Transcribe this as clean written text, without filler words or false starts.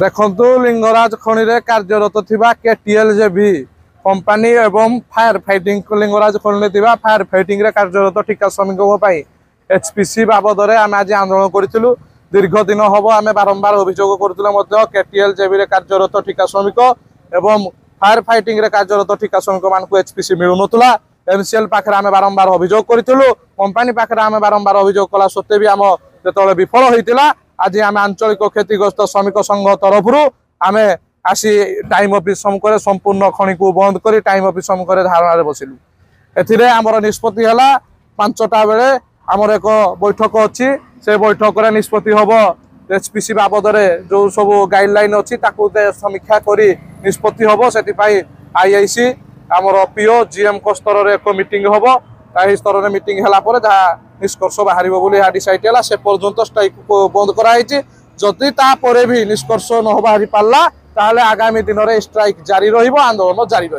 देखु लिंगराज खनि कार्यरत केटीएलजेवी कंपानी एवं फायर फाइटिंग लिंगराज खनि फायर फाइटिंग कार्यरत ठिका श्रमिकों एचपीसी बाबद आम आज आंदोलन करूँ। दीर्घ दिन हम आम बारंबार अभियोग करूँ केटीएलजेवी कार्यरत ठिका श्रमिक एवं फायर फाइटिंग कार्यरत ठिका श्रमिक मान एचपीसी मिलूला। एमसीएल पाखे आम बारंबार अभियोग करूँ। कंपानी पाखे आम बारंबार अभियोग कला सत्वे भी आम जो विफल होता आज आम आंचलिक क्षतिग्रस्त श्रमिक संघ तरफ आम आसी टाइम ऑफिस सम्मुख संपूर्ण खनि को बंद कर टाइम ऑफिस सम्मुख धारणा बसिलु। एमर निष्पत्ति है 5टा बेले आमर एक बैठक अच्छी से बैठक निष्पत्ति हम एचपीसी बाबद जो सब गाइडलाइन अच्छी समीक्षा कर निष्पत्ति हम से आईआईसी आमर पीओ जीएम को स्तर में एक मीटिंग हम स्तर में मीटिंग है जहाँ निष्कर्ष बाहर डिसाइड है से पर्यंत स्ट्राइक को बंद कराई। जदि तापर भी निष्कर्ष न बाहरी पारा ताहले आगामी दिन में स्ट्राइक जारी रहिबो, आंदोलन जारी रहिबो।